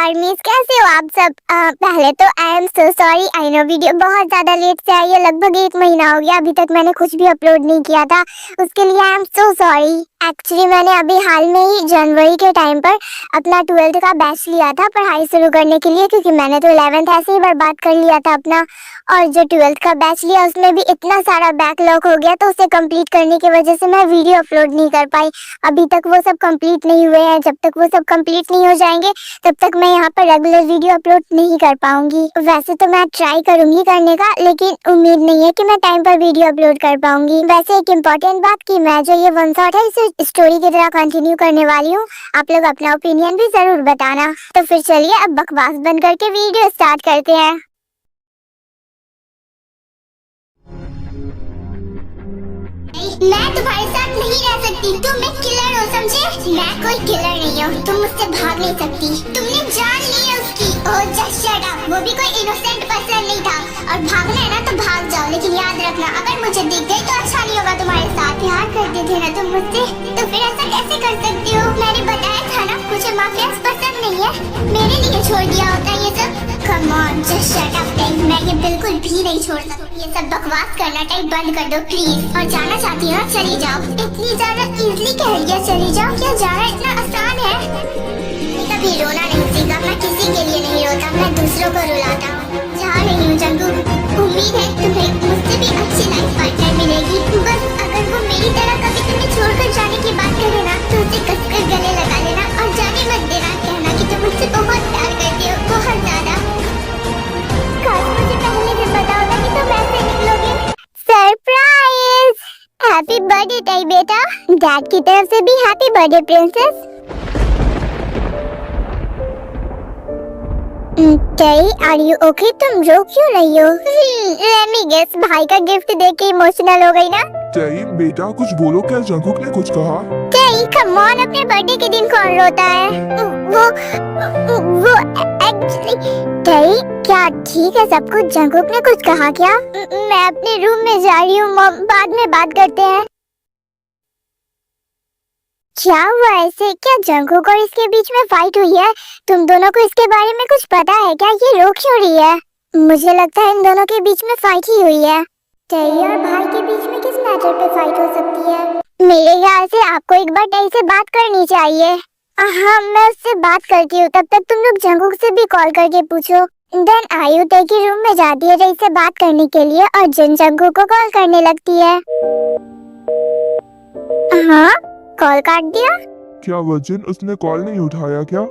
आर्मीज, कैसे हो आप सब? पहले तो I am so sorry, I know video बहुत ज्यादा लेट से आई है, लगभग 1 महीना हो गया, अभी तक मैंने कुछ भी अपलोड नहीं किया था, उसके लिए I am so sorry. Actually मैंने अभी हाल में ही जनवरी के टाइम पर अपना 12th का बैच लिया था पढ़ाई शुरू करने के लिए, क्योंकि मैंने तो 11th ऐसे ही बर्बाद कर लिया था अपना, और जो 12th का बैच लिया उसमें भी इतना सारा बैकलॉग हो गया, तो उसे कंप्लीट करने की वजह से मैं वीडियो अपलोड नहीं कर पाई। अभी तक वो सब कंप्लीट नहीं हुए हैं, जब तक वो सब कंप्लीट नहीं हो जाएंगे तब तक मैं यहाँ पर रेगुलर वीडियो अपलोड नहीं कर पाऊंगी। वैसे तो मैं ट्राई करूंगी करने का, लेकिन उम्मीद नहीं है कि मैं टाइम पर वीडियो अपलोड कर पाऊंगी। वैसे एक इम्पोर्टेंट बात कि मैं जो ये वन शॉट है इसे स्टोरी की तरह कंटिन्यू करने वाली हूँ, आप लोग अपना ओपिनियन भी जरूर बताना। तो फिर चलिए अब बकवास बंद करके वीडियो स्टार्ट करते हैं। मैं तुम्हारे साथ नहीं रह सकती, तुम एक किलर हो, समझे? मैं कोई किलर नहीं हूँ, तुम मुझसे भाग नहीं सकती। तुमने जान ली है उसकी। ओह जस्ट शट अप, वो भी कोई इनोसेंट पर्सन नहीं था, और भागना है ना तो भाग जाओ, लेकिन याद रखना अगर मुझे दिख गई तो अच्छा नहीं होगा तुम्हारे साथ। प्यार करते थे ना तुम मुझसे, तो फिर ऐसा कैसे कर सकती हो? मैंने बताया था ना मुझे माफियाज पसंद नहीं है, मेरे लिए छोड़ दिया होता ये सब। Come on just shut up time, मैं ये बिल्कुल भी नहीं छोड़ सकती। ये सब बकवास करना टाइप बंद कर दो प्लीज, और जाना चाहती हो चली जाओ। इतनी ज्यादा इजली कह रही है चली जाओ, क्या जाना इतना आसान है? कभी रोना नहीं सीखा, मैं किसी के लिए नहीं रोता, मैं दूसरों को रुलाता हूँ। जा रही हूँ जंगू, उम्मीद है तुम्हें मुझसे भी अच्छी लाइफ पार्टनर मिलेगी। बस अगर वो मेरी तरह कभी तुम्हें छोड़कर जाने की बात करे ना तो उसे कसकर गले लगा लेना और जाने मत देना, कहना कि तुम मुझसे बहुत प्यार करती हो, बहुत ज्यादा। काश मुझे पहले से पता होता कि तुम ऐसे निकलोगे। सरप्राइज! हैप्पी बर्थडे टाई बेटा, डैड की तरफ से भी हैप्पी बर्थडे प्रिंसेस। टाई आर यू ओके? तुम रो क्यों रही हो? लेट मी गेस, भाई का गिफ्ट देख के इमोशनल हो गई ना? टाई बेटा कुछ बोलो, क्या जंगकुक ने कुछ कहा? टाई कम ऑन, अपने बर्थडे के दिन कौन रोता है? वो एक्चुअली टाई क्या ठीक है सब कुछ? जंगकुक ने कुछ कहा क्या? मैं अपने रूम में जा रही हूँ मॉम, बाद में बात करते हैं। क्या हुआ ऐसे? क्या जंगकुक और इसके बीच में फाइट हुई है? तुम दोनों को इसके बारे में कुछ पता है क्या? ये रो क्यों रही है? मुझे लगता है इन दोनों के बीच में फाइट ही हुई है। टाई और भाई के बीच में किस मैटर पे फाइट हो सकती है? मेरे ख्याल से आपको एक बार टाई से बात करनी चाहिए। हाँ मैं उससे बात करती हूँ, तब तक तुम लोग जंगकुक से भी कॉल करके पूछो। देन आयु टाई के रूम में जाती है टाई से बात करने के लिए, और जंगकुक को कॉल करने लगती है। हाँ कॉल काट दिया? क्या वजन, उसने कॉल नहीं उठाया क्या?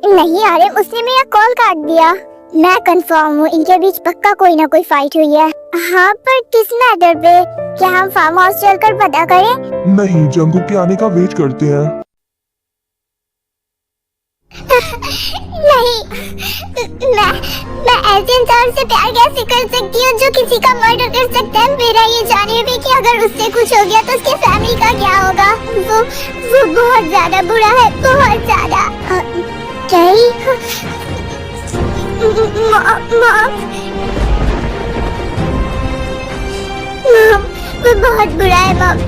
नहीं अरे उसने मेरा कॉल काट दिया। मैं कंफर्म हूँ इनके बीच पक्का कोई ना कोई फाइट हुई है। हाँ पर किस मैटर पे? क्या हम फार्म हाउस चलकर पता करें? नहीं, जंगकुक के आने का वेट करते हैं। नहीं मैं ऐसे इंसान से प्यार कैसे कर सकती हूँ जो किसी का मर्डर कर सकता है? मेरा ये जाने भी कि अगर उससे कुछ हो गया तो उसके फैमिली का क्या होगा? वो बहुत ज्यादा बुरा है, बहुत ज्यादा। मॉम वो बहुत बुरा है मॉम,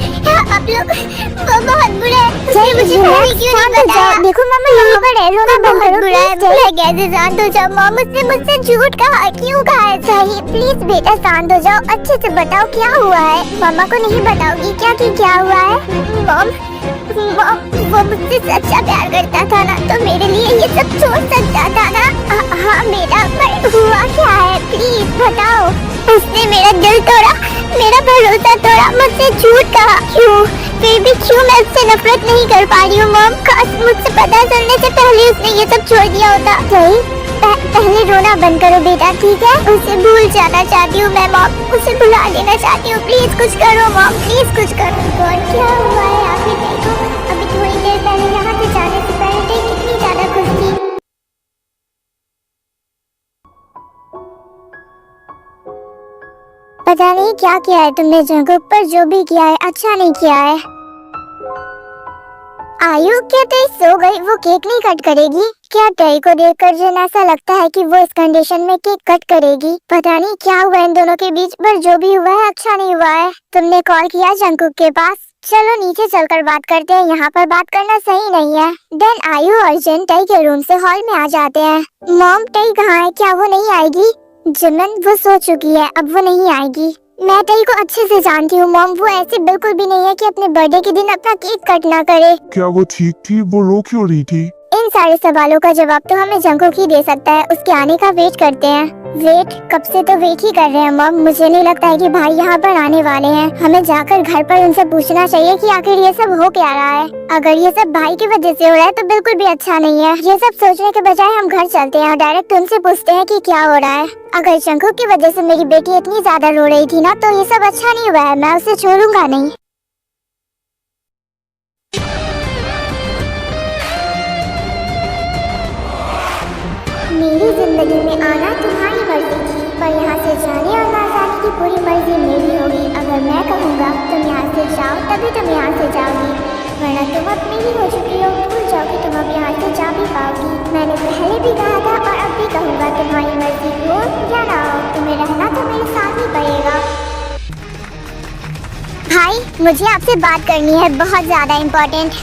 आप लोग वो बहुत बुरा है। मुझे पहले क्यों नहीं बताया? देखो मम्मा यहाँ पर है, रोना बंद करो बुरा है। मैं कैसे शांत हो जाऊँ मॉम? उसने मुझसे झूठ कहा, क्यों कहा है? सही प्लीज बेटा शांत हो जाओ, अच्छे से बताओ क्या हुआ है। मम्मा को नहीं बताओगी क्या कि क्या हुआ है? मॉम वो मुझसे सच्चा प्यार करता था ना, तो मेरे लिए ये सब छोड़ सकता था ना? हाँ बेटा, पर हुआ क्या है प्लीज बताओ। उसने मेरा दिल तोड़ा, मेरा भरोसा तोड़ा, मुझसे झूठ कहा। क्यों? फिर भी क्यों मैं उससे नफरत नहीं कर पा रही हूँ मॉम? काश मुझसे पता चलने से पहले उसने ये सब छोड़ दिया होता। सही पहले रोना बंद करो बेटा, ठीक है? उसे भूल जाना चाहती हूँ मैं मॉम, उसे भुला लेना चाहती हूँ। प्लीज कुछ करो मॉम, प्लीज कुछ करो। गॉड क्या हुआ है आखिर? देखो अभी थोड़ी देर पहले यहाँ से जाने से पहले कितनी ज्यादा खुश थी। पता नहीं क्या किया है तुमने जंगकुक पर, जो भी किया है अच्छा नहीं किया है। आयु क्या टाई सो गई? वो केक नहीं कट करेगी क्या? टाई को देखकर जन ऐसा लगता है कि वो इस कंडीशन में केक कट करेगी। पता नहीं क्या हुआ इन दोनों के बीच, पर जो भी हुआ है अच्छा नहीं हुआ है। तुमने कॉल किया जंगकुक के पास? चलो नीचे चलकर बात करते हैं, यहाँ पर बात करना सही नहीं है। देन आयु और जिन टई के रूम से हॉल में आ जाते हैं। मॉम टई कहाँ है, क्या वो नहीं आएगी? जिमिन वो सो चुकी है, अब वो नहीं आएगी। मैं टई को अच्छे से जानती हूँ मॉम, वो ऐसी बिल्कुल भी नहीं है कि अपने बर्थडे के दिन अपना केक कट ना करे। क्या वो ठीक थी? वो रो क्यों रही थी? इन सारे सवालों का जवाब तो हमें जंगकुक ही दे सकता है, उसके आने का वेट करते हैं। वेट? कब से तो वेट ही कर रहे हैं मॉम, मुझे नहीं लगता है कि भाई यहाँ पर आने वाले हैं। हमें जाकर घर पर उनसे पूछना चाहिए कि आखिर ये सब हो क्या रहा है। अगर ये सब भाई की वजह से हो रहा है तो बिल्कुल भी अच्छा नहीं है। ये सब सोचने के बजाय हम घर चलते हैं और डायरेक्ट उनसे पूछते हैं कि क्या हो रहा है। अगर जंगकुक की वजह से मेरी बेटी इतनी ज्यादा रो रही थी ना, तो ये सब अच्छा नहीं हुआ है, मैं उसे छोड़ूंगा नहीं। मेरी जिंदगी में आना तुम्हारी मर्जी थी, पर यहाँ से जाने और ना जाने की पूरी मर्जी मेरी होगी। अगर मैं कहूँगा तुम यहाँ से जाओ तभी तुम यहाँ से जाओगी, वरना तुम अब मेरी हो चुकी हो, भूल जाओ कि तुम अब यहाँ से जा भी पाओगी। मैंने पहले भी कहा था और अब भी कहूँगा, तुम्हारी मर्जी हो या ना हो, तुम्हें रहना तो मेरे साथ ही पड़ेगा। भाई मुझे आपसे बात करनी है, बहुत ज्यादा इम्पोर्टेंट।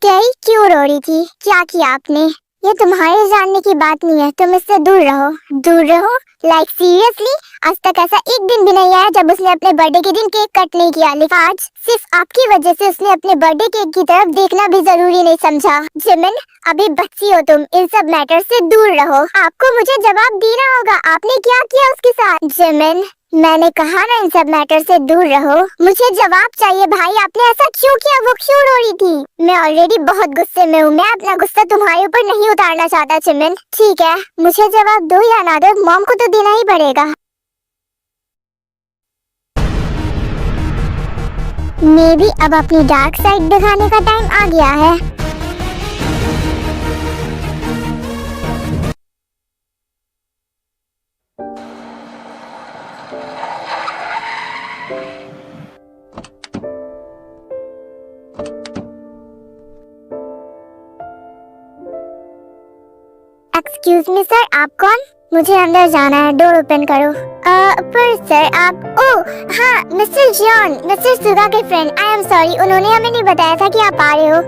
टई क्यों रो रही थी? क्या किया आपने? ये तुम्हारे जानने की बात नहीं है, तुम इससे दूर रहो। दूर रहो? Like seriously? आज तक ऐसा एक दिन भी नहीं आया जब उसने अपने बर्थडे के दिन केक कट नहीं किया, लेकिन आज सिर्फ आपकी वजह से उसने अपने बर्थडे केक की तरफ देखना भी जरूरी नहीं समझा। जिमिन अभी बच्ची हो तुम, इन सब मैटर से दूर रहो। आपको मुझे जवाब देना होगा, आपने क्या किया उसके साथ? जिमिन मैंने कहा ना इन सब मैटर से दूर रहो, मुझे जवाब चाहिए भाई, आपने ऐसा क्यों किया? वो क्यों रो रही थी? मैं ऑलरेडी बहुत गुस्से में हूँ, मैं अपना गुस्सा तुम्हारे ऊपर नहीं उतारना चाहता जिमिन। ठीक है, मुझे जवाब दो या ना दो, मॉम को तो देना ही पड़ेगा। मे बी अब अपनी डार्क साइड दिखाने का टाइम आ गया है। एक्सक्यूज मी सर, आप कौन? मुझे अंदर जाना है, डोर ओपन करो। पर सर आप, ओह हाँ मिस्टर जॉन, मिस्टर सुगा के फ्रेंड। आई एम सॉरी, उन्होंने हमें नहीं बताया था कि आप आ रहे हो।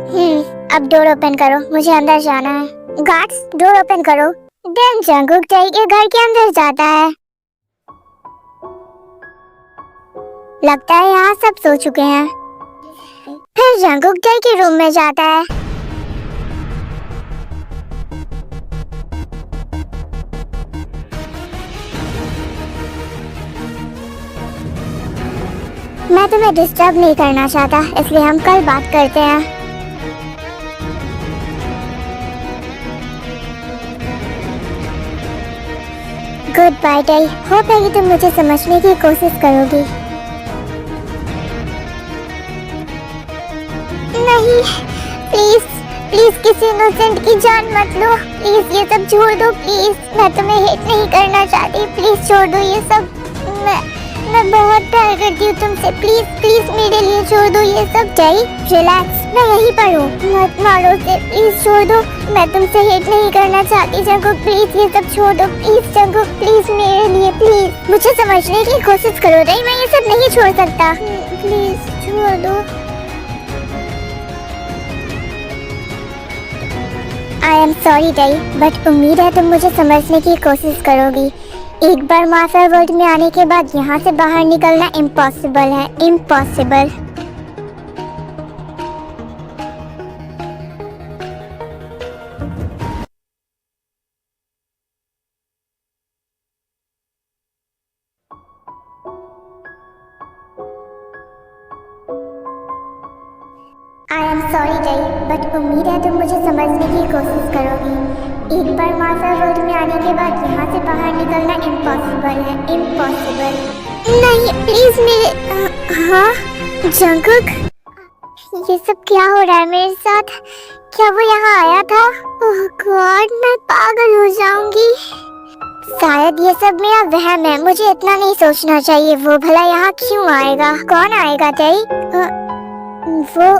अब डोर ओपन करो, मुझे अंदर जाना है। गार्ड्स डोर ओपन करो। देन जंगकुक टई के घर के अंदर जाता है। लगता है यहाँ सब सो चुके हैं। फिर जंगकुक टई के रूम में जाता है। मैं तुम्हें डिस्टर्ब नहीं करना चाहता, इसलिए हम कल बात करते हैं। गुड बाय टई, होप है कि तुम मुझे समझने की कोशिश करोगी। नहीं प्लीज प्लीज किसी इनोसेंट की जान मत लो, प्लीज ये सब छोड़ दो प्लीज। मैं तुम्हें हेट नहीं करना चाहती, प्लीज छोड़ दो ये सब। मैं बहुत प्यार करती हूँ तुमसे, प्लीज प्लीज मेरे लिए छोड़ दो ये सब। टई रिलैक्स, मैं यहीं पर हूँ, मत मारो उसे, प्लीज छोड़ दो। मैं तुमसे हेट नहीं करना चाहती जंगकुक, प्लीज ये सब छोड़ दो प्लीज जंगकुक, प्लीज मेरे लिए प्लीज। मुझे समझने की कोशिश करो टई, मैं ये सब नहीं छोड़ सकता, प्लीज छोड़ दो। आई एम सॉरी टई, बट उम्मीद है तुम मुझे समझने की कोशिश करोगी। एक बार मास्टर वर्ल्ड में आने के बाद यहाँ से बाहर निकलना इम्पॉसिबल है, इम्पॉसिबल। आई एम सॉरी टई, बट उम्मीद है तुम मुझे समझने की कोशिश करोगी। एक बार मास्टर वर्ल्ड में आने के बाद यहाँ से बाहर निकलना इम्पॉसिबल है, इम्पॉसिबल। नहीं प्लीज मेरे, हाँ जंगकुक, ये सब क्या हो रहा है मेरे साथ? क्या वो यहाँ आया था? ओह गॉड, मैं पागल हो जाऊंगी। शायद ये सब मेरा वहम है, मुझे इतना नहीं सोचना चाहिए। वो भला यहाँ क्यों आएगा? कौन आएगा टई? वो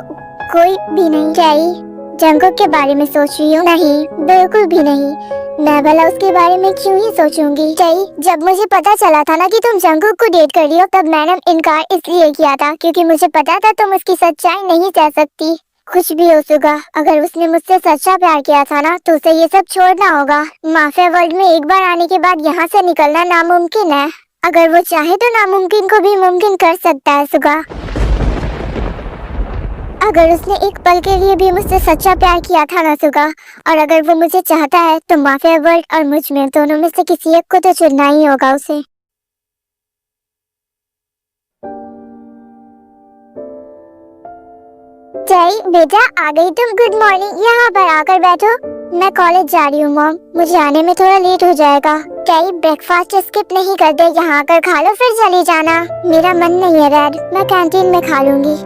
कोई भी नहीं। टई जंगकुक के बारे में सोच रही हूँ? नहीं, बिल्कुल भी नहीं। मैं भला उसके बारे में क्यों ही सोचूंगी? टई, जब मुझे पता चला था ना कि तुम जंगकुक को डेट कर रही हो, तब मैंने इनकार इसलिए किया था क्योंकि मुझे पता था तुम उसकी सच्चाई नहीं कह सकती। कुछ भी हो सुगा, अगर उसने मुझसे सच्चा प्यार किया था ना तो उसे ये सब छोड़ना होगा। माफिया वर्ल्ड में एक बार आने के बाद यहाँ से निकलना नामुमकिन है। अगर वो चाहे तो नामुमकिन को भी मुमकिन कर सकता है सुगा। अगर उसने एक पल के लिए भी मुझसे सच्चा प्यार किया था ना सुगा, और अगर वो मुझे चाहता है तो माफिया वर्ल्ड और मुझ में दोनों में से किसी एक को तो चुनना ही होगा उसे। जय बेटा, आ गई तुम? Good morning. यहाँ पर आकर बैठो। मैं कॉलेज जा रही हूँ मॉम, मुझे आने में थोड़ा लेट हो जाएगा। क्या ब्रेकफास्ट स्किप नहीं करते? यहाँ आकर खा लो फिर चली जाना। मेरा मन नहीं है डैड, मैं कैंटीन में खा लूंगी।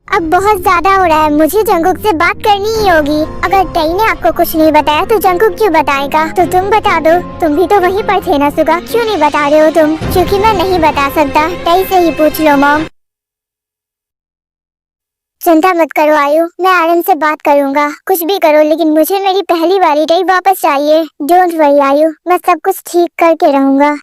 अब बहुत ज्यादा हो रहा है, मुझे जंगकुक से बात करनी ही होगी। अगर टई ने आपको कुछ नहीं बताया तो जंगकुक क्यों बताएगा? तो तुम बता दो, तुम भी तो वहीं पर थे ना सुगा, क्यों नहीं बता रहे हो तुम? क्योंकि मैं नहीं बता सकता, टई से ही पूछ लो मॉम। चिंता मत करो आयु, मैं आर्यन से बात करूंगा। कुछ भी करो लेकिन मुझे मेरी पहली वाली टई वापस चाहिए। डोंट वरी आयु, मैं सब कुछ ठीक करके रहूंगा।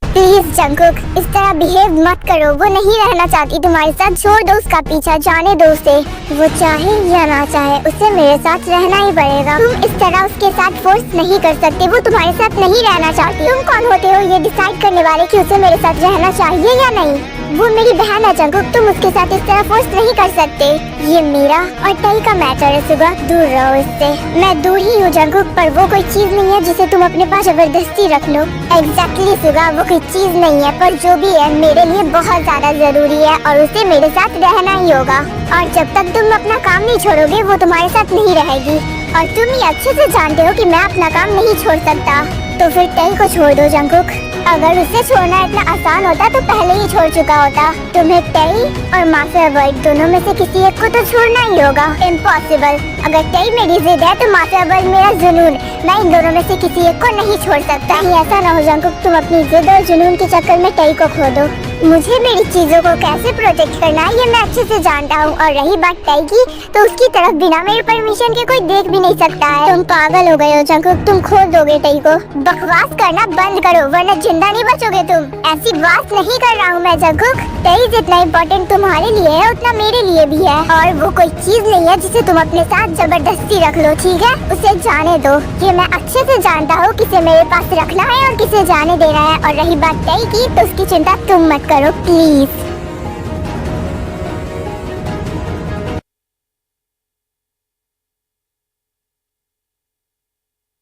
प्लीज जंगकुक, इस तरह बिहेव मत करो। वो नहीं रहना चाहती तुम्हारे साथ, छोड़ दो उसका पीछा, जाने दो उसे। वो चाहे या ना चाहे उसे मेरे साथ रहना ही पड़ेगा। तुम इस तरह उसके साथ फोर्स नहीं कर सकते, वो तुम्हारे साथ नहीं रहना चाहती। तुम कौन होते हो ये डिसाइड करने वाले कि उसे मेरे साथ रहना चाहिए या नहीं? वो मेरी बहन है जंगकुक, तुम उसके साथ इस तरह फोर्स नहीं कर सकते। ये मेरा और टई का मैटर है सुगा, दूर रहो इससे। मैं दूर ही हूँ जंगकुक, पर वो कोई चीज नहीं है जिसे तुम अपने पास जबरदस्ती रख लो। एग्जैक्टली सुगा, वो कोई चीज नहीं है, पर जो भी है मेरे लिए बहुत ज्यादा जरूरी है और उसे मेरे साथ रहना ही होगा। और जब तक तुम अपना काम नहीं छोड़ोगे वो तुम्हारे साथ नहीं रहेगी। और तुम ये अच्छे से जानते हो कि मैं अपना काम नहीं छोड़ सकता। तो फिर टई को छोड़ दो जंगकुक। अगर उसे छोड़ना इतना आसान होता तो पहले ही छोड़ चुका होता। तुम्हें टई और माफिया वर्ल्ड दोनों में से किसी एक को तो छोड़ना ही होगा। इम्पॉसिबल। अगर टई मेरी जिद है तो माफिया वर्ल्ड मेरा जुनून। मैं इन दोनों में से किसी एक को नहीं छोड़ सकता। कहीं ऐसा ना हो जंगकुक तुम अपनी जिद और जुनून के चक्कर में टई को खो दो। मुझे मेरी चीजों को कैसे प्रोटेक्ट करना है ये मैं अच्छे से जानता हूँ। और रही बात टई की, तो उसकी तरफ बिना मेरे परमिशन के कोई देख भी नहीं सकता है। तुम पागल हो गए हो जंगकुक, तुम खोल दोगे टई को। बकवास करना बंद करो वरना जिंदा नहीं बचोगे तुम। ऐसी बात नहीं कर रहा हूँ मैं जंगकुक। टई जितना इम्पोर्टेंट तुम्हारे लिए है उतना मेरे लिए भी है। और वो कोई चीज नहीं है जिसे तुम अपने साथ जबरदस्ती रख लो, ठीक है? उसे जाने दो। ये मैं अच्छे से जानता हूँ किसे मेरे पास रखना है और किसे जाने देना है। और रही बात टई की, तो उसकी चिंता तुम मत करो प्लीज।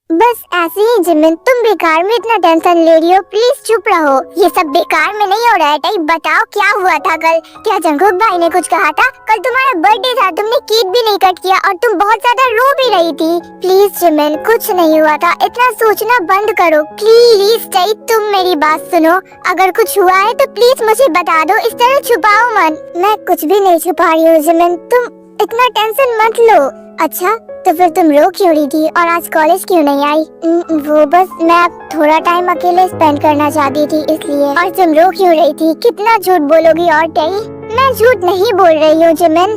बस ऐसे ही जिमिन, तुम बेकार में इतना टेंशन ले रही हो, प्लीज चुप रहो। ये सब बेकार में नहीं हो रहा है टई, बताओ क्या हुआ था कल? क्या जंगकुक भाई ने कुछ कहा था? कल तुम्हारा बर्थडे था, तुमने केक भी नहीं कट किया और तुम बहुत ज्यादा रो भी रही थी। प्लीज जिमिन, कुछ नहीं हुआ था, इतना सोचना बंद करो प्लीज। टई तुम मेरी बात सुनो, अगर कुछ हुआ है तो प्लीज मुझे बता दो, इस तरह छुपाओ मत। मैं कुछ भी नहीं छुपा रही हूँ जिमिन, तुम इतना टेंशन मत लो। अच्छा तो फिर तुम रो क्यों रही थी और आज कॉलेज क्यों नहीं आई? वो बस मैं अब थोड़ा टाइम अकेले स्पेंड करना चाहती थी इसलिए। और तुम रो क्यों रही थी? कितना झूठ बोलोगी और टई? मैं झूठ नहीं बोल रही हूँ जिमिन,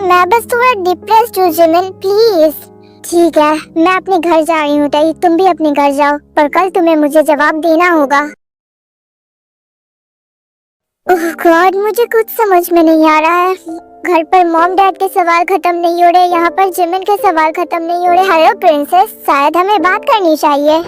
मैं बस थोड़ा डिप्रेस्ड हूँ जिमिन, प्लीज। ठीक है, मैं अपने घर जा रही हूँ टई, तुम भी अपने घर जाओ, पर कल तुम्हें मुझे जवाब देना होगा। ओह गॉड, मुझे कुछ समझ में नहीं आ रहा है। घर पर मॉम डैड के सवाल खत्म नहीं हो रहे, यहाँ पर जिमिन के सवाल खत्म नहीं हो रहे। हेलो प्रिंसेस, शायद हमें बात करनी चाहिए।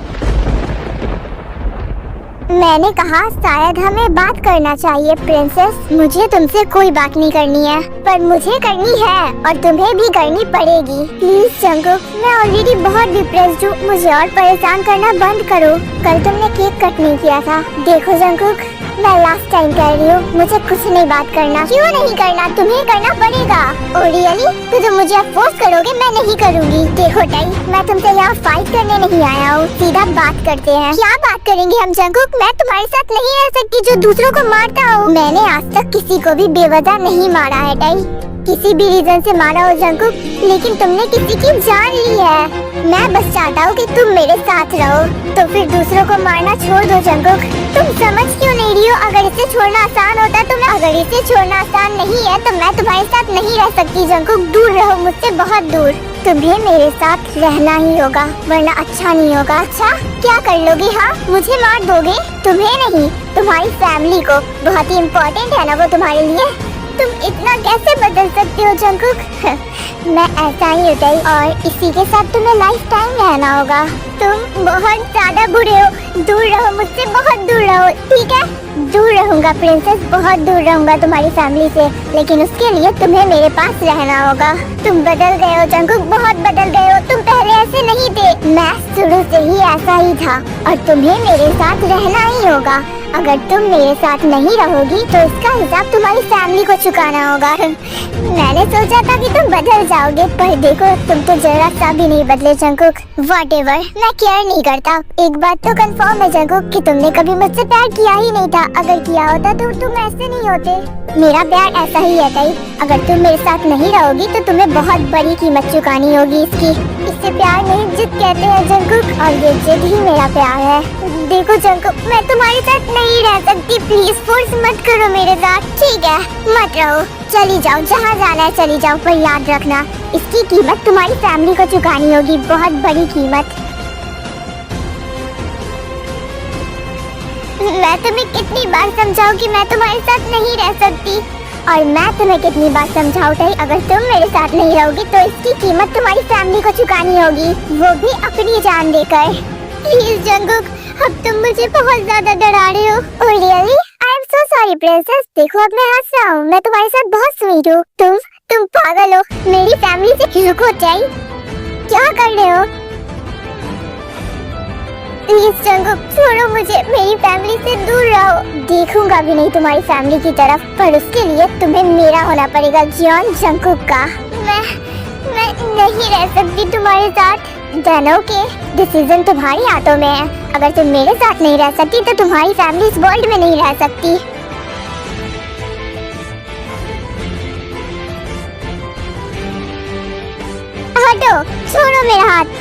मैंने कहा शायद हमें बात करना चाहिए प्रिंसेस। मुझे तुमसे कोई बात नहीं करनी है, पर मुझे करनी है और तुम्हें भी करनी पड़ेगी। प्लीज जंगकुक, मैं ऑलरेडी बहुत डिप्रेस्ड हूँ, मुझे और परेशान करना बंद करो। कल तुमने केक कट नहीं किया था। देखो जंगकुक, मैं लास्ट टाइम कह रही हूँ, मुझे कुछ नहीं बात करना। क्यों नहीं करना? तुम्हें करना पड़ेगा। Oh really? तो तुम मुझे अब फोर्स करोगे? मैं नहीं करूँगी। देखो टई, मैं तुमसे यहाँ फाइट करने नहीं आया हूँ, सीधा बात करते हैं। क्या बात करेंगे हम जंगकुक? मैं तुम्हारे साथ नहीं रह सकती जो दूसरों को मारता हूँ। मैंने आज तक किसी को भी बेवजह नहीं मारा है टई, किसी भी रीजन से मारा हो जंगकुक, लेकिन तुमने किसी की जान ली है। मैं बस चाहता हूँ कि तुम मेरे साथ रहो, तो फिर दूसरों को मारना छोड़ दो जंगकुक। तुम समझ क्यों नहीं रही हो? अगर इसे छोड़ना आसान होता तो मैं, अगर इसे छोड़ना आसान नहीं है तो मैं तुम्हारे साथ नहीं रह सकती जंगकुक। दूर रहो मुझसे, बहुत दूर। तुम्हें मेरे साथ रहना ही होगा वरना अच्छा नहीं होगा। अच्छा क्या कर लोगी? हाँ, मुझे मार दोगे? तुम्हें नहीं, तुम्हारी फैमिली को। बहुत ही इम्पोर्टेंट है ना वो तुम्हारे लिए। तुम इतना कैसे बदल सकते हो जंगकुक? मैं ऐसा ही होता ही, और इसी के साथ तुम्हें लाइफ टाइम रहना होगा। तुम बहुत ज्यादा बुरे हो। दूर रहो मुझसे, बहुत दूर रहो, ठीक है? दूर रहूंगा प्रिंसेस, बहुत दूर रहूंगा तुम्हारी फैमिली से, लेकिन उसके लिए तुम्हें मेरे पास रहना होगा। तुम बदल गए हो जंगकुक, बहुत बदल गए हो। तुम पहले ऐसे नहीं थे। मैं शुरू से ही ऐसा ही था और तुम्हें मेरे साथ रहना ही होगा। अगर तुम मेरे साथ नहीं रहोगी तो इसका हिसाब तुम्हारी फैमिली को चुकाना होगा। मैंने सोचा था कि तुम बदल जाओगे, पर देखो तुम तो जरा सा भी नहीं बदले जंगकुक। व्हाटएवर, मैं केयर नहीं करता। एक बात तो कंफर्म है जंगकुक कि तुमने कभी मुझसे प्यार किया ही नहीं था। अगर किया होता तो तुम ऐसे नहीं होते। मेरा प्यार ऐसा ही है ताई। अगर तुम मेरे साथ नहीं रहोगी तो तुम्हें बहुत बड़ी कीमत चुकानी होगी इसकी। इसे प्यार नहीं, जिद कहते हैं जंगकुक, और ये जिद ही मेरा प्यार है। देखो जंगकुक, मैं तुम्हारे साथ नहीं रह सकती। प्लीज फोर्स मत करो मेरे साथ, ठीक है? मत रहो, चली जाओ, जहाँ जाना है चली जाओ, पर याद रखना इसकी कीमत तुम्हारी फैमिली को चुकानी होगी, बहुत बड़ी कीमत। मैं तुम्हें कितनी बार समझाऊं कि मैं तुम्हारे साथ नहीं रह सकती, और मैं तुम्हें कितनी बार समझाऊं कि अगर तुम मेरे साथ नहीं रहोगी तो इसकी कीमत तुम्हारी फैमिली को चुकानी होगी, वो भी अपनी जान देकर। प्लीज जंगकुक, अब तुम मुझे बहुत ज्यादा डरा रहे हो। Oh really? I am so sorry princess. देखो अब मैं हंस रहा हूँ, मैं तुम्हारे साथ बहुत स्वीट हूँ। तुम पागल हो। मेरी फैमिली से रुको चाहिए, क्या कर रहे हो? प्लीज जंगकुक छोड़ो मुझे, मेरी फैमिली से दूर रहो। देखूंगा भी नहीं तुम्हारी फैमिली की तरफ, पर उसके लिए तुम्हें मेरा होना पड़ेगा, जियोन जंगकुक का। मैं नहीं रह सकती तुम्हारे साथ। दोनों के डिसीजन तुम्हारी हाथों में है। अगर तुम मेरे साथ नहीं रह सकती तो तुम्हारी फैमिली इस वर्ल्ड में नहीं रह सकती। हटो, छोड़ो मेरा हाथ।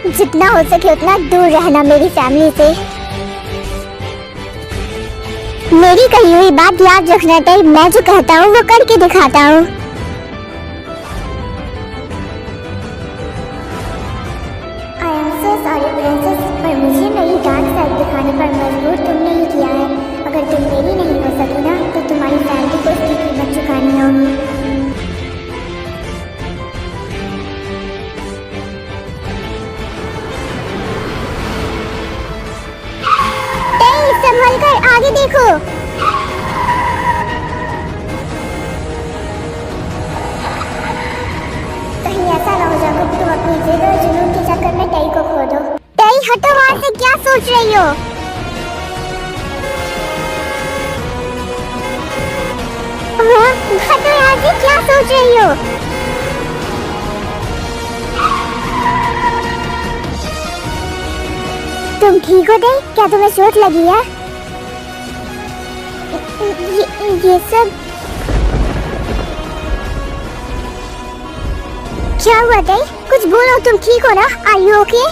जितना हो सके उतना दूर रहना मेरी फैमिली से। मेरी कही हुई बात याद रखना टाइम। मैं जो कहता हूँ वो करके दिखाता हूँ। I am so sorry princess, पर मुझे मेरी डार्क साइड दिखाने पर मजबूर तुमने ही किया है। अगर तुम मेरी नहीं हो सकी ना तो तुम्हारी फैमिली को इसकी कीमत चुकानी होगी। संभल कर आगे देखो। कहीं ऐसा ना हो जाए तुम अपनी जिद और जुनून के चक्कर में टई को खो दो। टई हटो वहाँ से, क्या सोच रही हो? हटो यहाँ से, क्या सोच रही हो? तुम ठीक हो टई? क्या तुम्हें चोट लगी है? ये सब क्या हुआ टई? कुछ बोलो, तुम ठीक हो ना? Are you okay?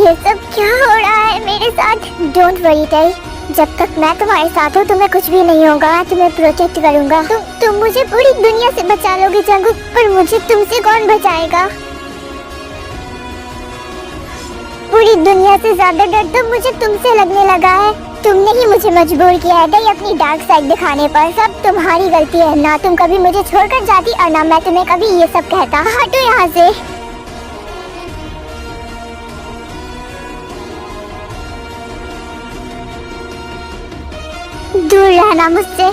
ये सब क्या हो रहा है मेरे साथ? डोंट वरी टई, जब तक मैं तुम्हारे साथ हूँ तुम्हें कुछ भी नहीं होगा। मैं तुम्हें प्रोटेक्ट करूंगा। तुम मुझे पूरी दुनिया से बचा लोगे जंगकुक, पर मुझे तुमसे कौन बचाएगा? पूरी दुनिया से ज्यादा डर तो मुझे तुमसे लगने लगा है। तुमने ही मुझे मजबूर किया है टई अपनी डार्क साइड दिखाने पर। सब तुम्हारी गलती है। ना तुम कभी मुझे छोड़कर जाती और ना मैं तुम्हें कभी ये सब कहता। हटो यहाँ से। दूर रहना मुझसे।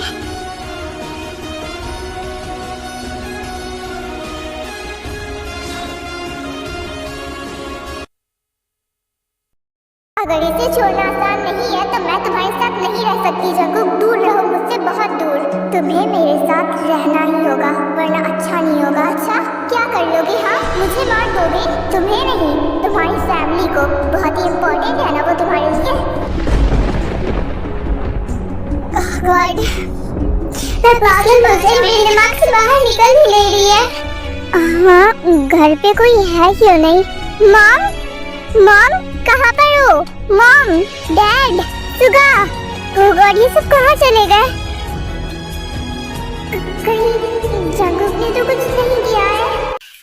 अगर इसे छोड़ना आसान नहीं है तो मैं तुम्हारे साथ नहीं रह सकती जंगकुक। दूर रहो मुझसे, बहुत दूर। तुम्हें मेरे साथ रहना ही होगा वरना अच्छा नहीं होगा। अच्छा क्या कर लोगे? हाँ, मुझे मार दोगे? तुम्हें नहीं, तुम्हारी फैमिली को। बहुत ही इम्पोर्टेंट है ना वो तुम्हारे लिए। ओह गॉड, मैं पागल हो गई, मेरे दिमाग से बाहर निकल ही नहीं रही है। हाँ, घर पे कोई है क्यों नहीं? मॉम, मॉम कहाँ पर हो? मॉम, डैड, गॉड, ये सब कहाँ चले गए? कहीं जंगुक ने तो कुछ नहीं किया है।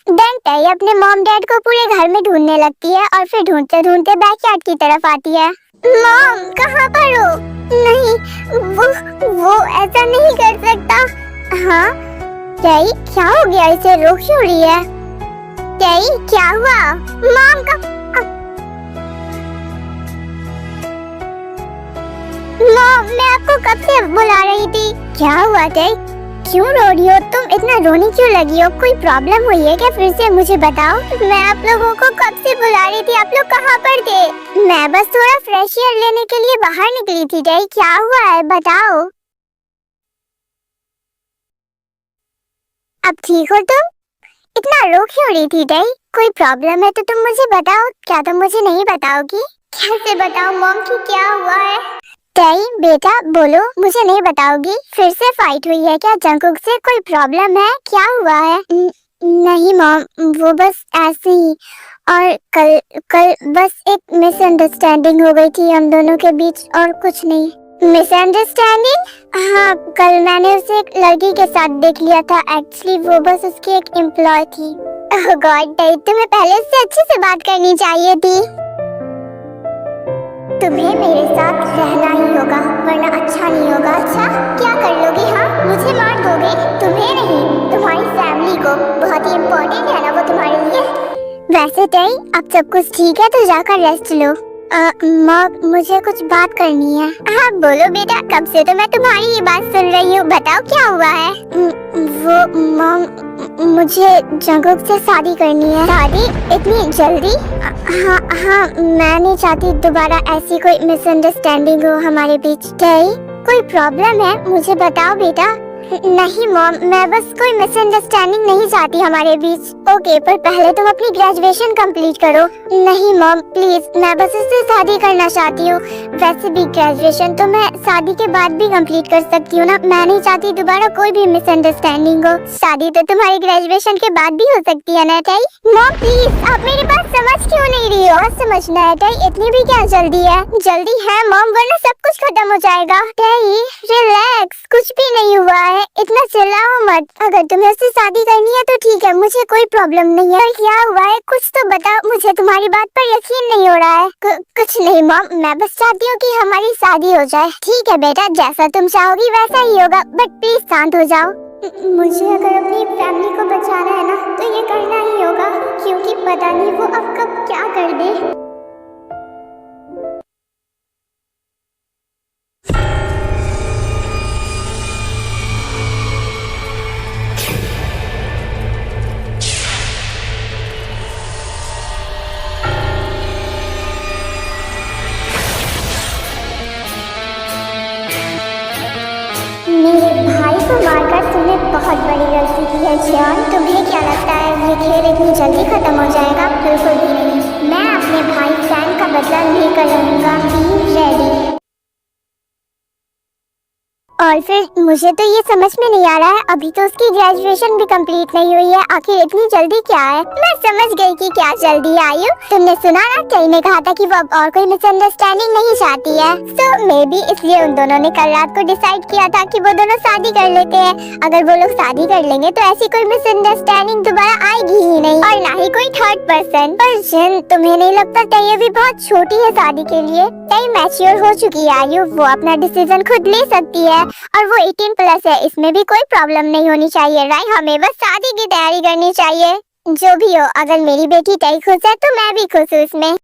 देन टई अपने मॉम डैड को पूरे घर में ढूंढने लगती है और फिर ढूंढते ढूंढते बैकयार्ड की तरफ आती है। मॉम, कहाँ पर हो? नहीं, वो ऐसा नहीं कर सकता। हाँ टई, क्या हो गया? इसे रो क्यों रही है? टई, क्या हुआ? मॉम का मॉम, मैं आपको कब से बुला रही थी। क्या हुआ टई? क्यों रो रही हो तुम? इतना रोने क्यों लगी हो? कोई प्रॉब्लम हुई है क्या? फिर से मुझे बताओ। मैं आप लोगों को कब से बुला रही थी, आप लोग कहाँ पर थे? मैं बस थोड़ा फ्रेश एयर लेने के लिए बाहर निकली थी। टई, क्या हुआ है बताओ। अब ठीक हो तुम? इतना रो क्यों रही थी टई? कोई प्रॉब्लम है तो तुम मुझे बताओ। क्या तुम मुझे नहीं बताओगी? कैसे बताओ मॉम कि क्या हुआ है? टई बेटा बोलो, मुझे नहीं बताओगी? फिर से फाइट हुई है क्या जंगकुक से? कोई प्रॉब्लम है? क्या हुआ है? नहीं मॉम, वो बस ऐसे ही। और कल बस एक मिसअंडरस्टैंडिंग हो गई थी हम दोनों के बीच, और कुछ नहीं। मिसअंडरस्टैंडिंग? हाँ, कल मैंने उसे एक लड़की के साथ देख लिया था। एक्चुअली वो बस उसकी एक एम्प्लॉय थी। ओह गॉड टई, तुम्हें पहले से अच्छे से बात करनी चाहिए थी। तुम्हें मेरे साथ रहना ही होगा, वरना अच्छा नहीं होगा। अच्छा, क्या कर लोगी? हाँ, मुझे मार दोगे? तुम्हें नहीं, तुम्हारी फैमिली को। बहुत ही इम्पोर्टेंट है ना वो तुम्हारे लिए। वैसे टई, अब सब कुछ ठीक है तो जाकर रेस्ट लो। मॉम, मुझे कुछ बात करनी है। हाँ बोलो बेटा, कब से तो मैं तुम्हारी ये बात सुन रही हूँ। बताओ क्या हुआ है? वो मॉम, मुझे जंगकुक से शादी करनी है। शादी? इतनी जल्दी? हाँ, मैं नहीं चाहती दोबारा ऐसी कोई मिसअंडरस्टैंडिंग हो हमारे बीच। टई, कोई प्रॉब्लम है? मुझे बताओ बेटा। नहीं मॉम, मैं बस कोई मिसअंडरस्टैंडिंग नहीं चाहती हमारे बीच। ओके, पर पहले तुम अपनी ग्रेजुएशन कंप्लीट करो। नहीं मॉम प्लीज, मैं बस इससे शादी करना चाहती हूँ। वैसे भी ग्रेजुएशन तो मैं शादी के बाद भी कंप्लीट कर सकती हूँ ना। मैं नहीं चाहती दोबारा कोई भी मिसअंडरस्टैंडिंग हो। शादी तो तुम्हारी ग्रेजुएशन के बाद भी हो सकती है ना टई। मॉम प्लीज, आप मेरी बात समझ क्यों नहीं रही हो? समझना है टई, इतनी भी क्या जल्दी है? जल्दी है मॉम, वरना सब कुछ खत्म हो जाएगा। टई रिलैक्स, कुछ भी नहीं हुआ है, इतना चिल्लाओ मत। अगर तुम्हें उससे शादी करनी है तो ठीक है, मुझे कोई प्रॉब्लम नहीं है। क्या हुआ है? कुछ तो बताओ, मुझे तुम्हारी बात पर यकीन नहीं हो रहा है। कुछ नहीं मॉम, मैं बस चाहती हूँ कि हमारी शादी हो जाए। ठीक है बेटा, जैसा तुम चाहोगी वैसा ही होगा, बट प्लीज शांत हो जाओ। मुझे अगर अपनी फैमिली को बचाना है ना तो ये करना ही होगा, क्योंकि पता नहीं वो अब कब क्या कर दे। मेरे भाई को मारकर तुमने बहुत बड़ी गलती की है जियान। तुम्हें क्या लगता है ये खेल इतनी जल्दी खत्म हो जाएगा? बिल्कुल भी नहीं। मैं अपने भाई सैम का बदला लेकर रहूंगा। Be ready. और फिर मुझे तो ये समझ में नहीं आ रहा है, अभी तो उसकी ग्रेजुएशन भी कंप्लीट नहीं हुई है। आखिर इतनी जल्दी क्या है? मैं समझ गई कि क्या जल्दी है। आयु, तुमने सुना ना, टई ने कहा था कि वो अब और कोई मिसअंडरस्टैंडिंग नहीं चाहती है। सो मे बी इसलिए उन दोनों ने कल रात को डिसाइड किया था कि वो दोनों शादी कर लेते हैं। अगर वो लोग शादी कर लेंगे तो ऐसी कोई मिसअंडरस्टैंडिंग दोबारा आएगी ही नहीं, और ना ही कोई थर्ड पर्सन। पर जिन, तुम्हें नहीं लगता टई अभी बहुत छोटी है शादी के लिए? टई मैच्योर हो चुकी है आयु, वो अपना डिसीजन खुद ले सकती है, और वो 18+ है। इसमें भी कोई प्रॉब्लम नहीं होनी चाहिए, राइट? हमें बस शादी की तैयारी करनी चाहिए। जो भी हो, अगर मेरी बेटी टई खुश है तो मैं भी खुश हूँ इसमें।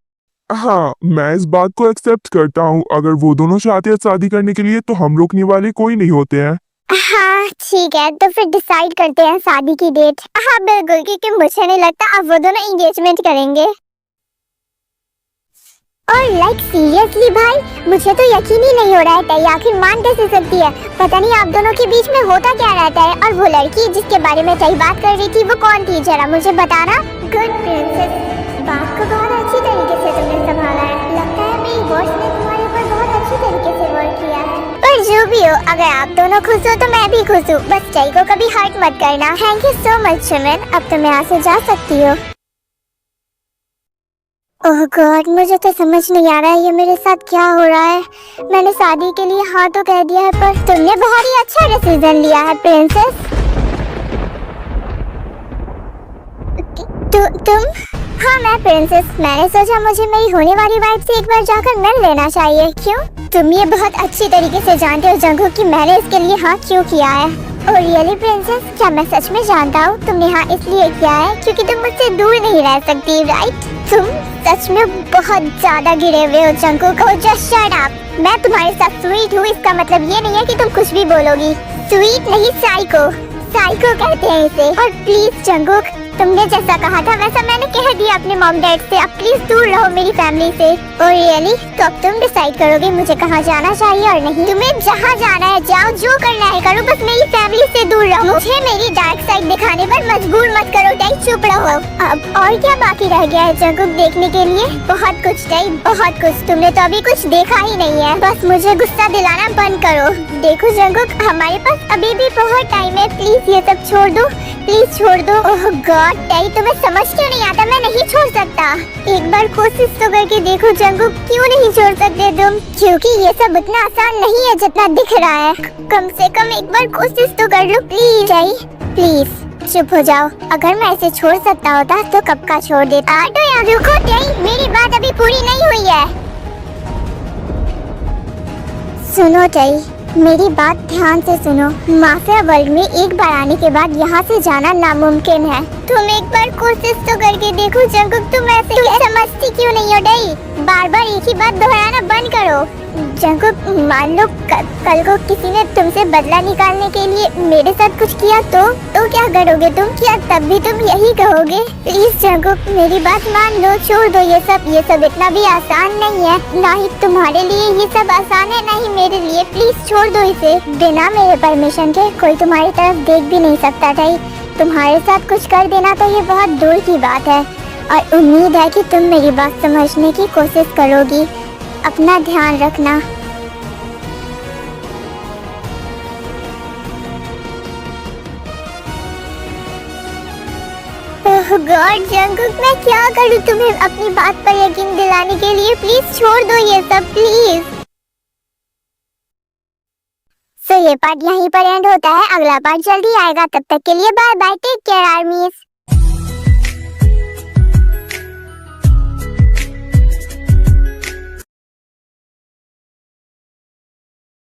हाँ, मैं इस बात को एक्सेप्ट करता हूँ। अगर वो दोनों चाहते हैं शादी करने के लिए तो हम रोकने वाले कोई नहीं होते हैं। हाँ ठीक है, तो फिर डिसाइड करते हैं शादी की डेट। हाँ बिल्कुल, क्योंकि मुझे नहीं लगता अब वो दोनों एंगेजमेंट करेंगे। और लाइक सीरियसली भाई, मुझे तो यकीन ही नहीं हो रहा है टई आखिर मान कैसे सकती है? पता नहीं आप दोनों के बीच में होता क्या रहता है। और वो लड़की जिसके बारे में टई बात कर रही थी वो कौन थी, जरा मुझे बताना। गुड प्रिंसेस, बात को बहुत अच्छी तरीके से तुमने संभाला है। लगता है मेरी बॉस ने तुम्हारे ऊपर बहुत अच्छी तरीके से वर्क किया है। पर जो भी हो, अगर आप दोनों खुश हो तो मैं भी खुश हूँ। बस टई को कभी हर्ट मत करना। थैंक यू सो मच सुमन, अब तुम यहाँ से जा सकती हो। ओह गॉड, मुझे तो समझ नहीं आ रहा है ये मेरे साथ क्या हो रहा है। मैंने शादी के लिए हाँ तो कह दिया है, पर तुमने बहुत ही अच्छा डिसीजन लिया है प्रिंसेस। तुम? हाँ मैं प्रिंसेस। मैंने सोचा मुझे मेरी होने वाली वाइफ से एक बार जाकर मिल लेना चाहिए। क्यों? तुम ये बहुत अच्छी तरीके से जानते हो जंगकुक कि मैंने इसके लिए हाँ क्यों किया है। और रियली प्रिंसेस, क्या मैं सच में जानता हूँ तुमने हाँ इसलिए किया है क्योंकि तुम मुझसे दूर नहीं रह सकती, राइट? तुम सच में बहुत ज्यादा गिरे हुए हो जंगकुक। और जस्ट शट अप। मैं तुम्हारे साथ स्वीट हूँ, इसका मतलब ये नहीं है कि तुम कुछ भी बोलोगी। स्वीट नहीं, साइको। साइको कहते हैं इसे। और प्लीज जंगकुक, तुमने जैसा कहा था वैसा मैंने कह दिया अपने मॉम डैड से। अब प्लीज दूर रहो मेरी फैमिली से। और रियली, तो अब तुम डिसाइड करोगे मुझे कहाँ जाना चाहिए और नहीं। तुम्हें जहाँ जाना है जाओ, जो करना है करो, बस मेरी फैमिली से दूर रहो। मुझे मेरी डार्क साइड दिखाने पर मजबूर मत करो टाई, चुप रहो। अब और क्या बाकी रह गया है जंगकुक देखने के लिए? बहुत कुछ टाई, बहुत कुछ। तुमने तो अभी कुछ देखा ही नहीं है। बस मुझे गुस्सा दिलाना बंद करो। देखो जंगकुक, हमारे पास अभी भी बहुत टाइम है, प्लीज ये सब छोड़ दो, प्लीज छोड़ दो। ओह गॉड टाई, तुम्हें समझ क्यों नहीं आता? मैं नहीं छोड़ सकता। एक बार कोशिश तो करके देखो जंगकुक, क्यों नहीं छोड़ सकते तुम? क्योंकि ये सब इतना आसान नहीं है जितना दिख रहा है। कम से कम एक बार कोशिश तो कर लो प्लीज। टाई प्लीज चुप हो जाओ। अगर मैं ऐसे छोड़ सकता होता तो कब का छोड़ देता। तो यार रुको टाई, मेरी बात अभी पूरी नहीं हुई है। सुनो टाई, मेरी बात ध्यान से सुनो। माफिया वर्ल्ड में एक बार आने के बाद यहाँ से जाना नामुमकिन है। तुम एक बार कोशिश तो करके देखो जंगकुक। तुम ऐसे समझती क्यों नहीं हो टाई? बार बार एक ही बात दोहराना बंद करो। जंगकुक, मान लो कल को किसी ने तुमसे बदला निकालने के लिए मेरे साथ कुछ किया तो क्या करोगे तुम? क्या तब भी तुम यही कहोगे? प्लीज जंगकुक, मेरी बात मान लो, छोड़ दो ये सब इतना भी आसान नहीं है। ना ही तुम्हारे लिए ये सब आसान है, ना ही मेरे लिए। प्लीज छोड़ दो इसे। बिना मेरे परमिशन के कोई तुम्हारी तरफ देख भी नहीं सकता था। तुम्हारे साथ कुछ कर देना तो ये बहुत दूर की बात है। और उम्मीद है कि तुम मेरी बात समझने की कोशिश करोगी। अपना ध्यान रखना। ओह गॉड जंगकुक, मैं क्या करूं तुम्हें अपनी बात पर यकीन दिलाने के लिए? प्लीज छोड़ दो ये सब, प्लीज। सो ये पार्ट यहीं पर एंड होता है। अगला पार्ट जल्दी आएगा। तब तक के लिए बाय बाय, टेक केयर आर्मीज।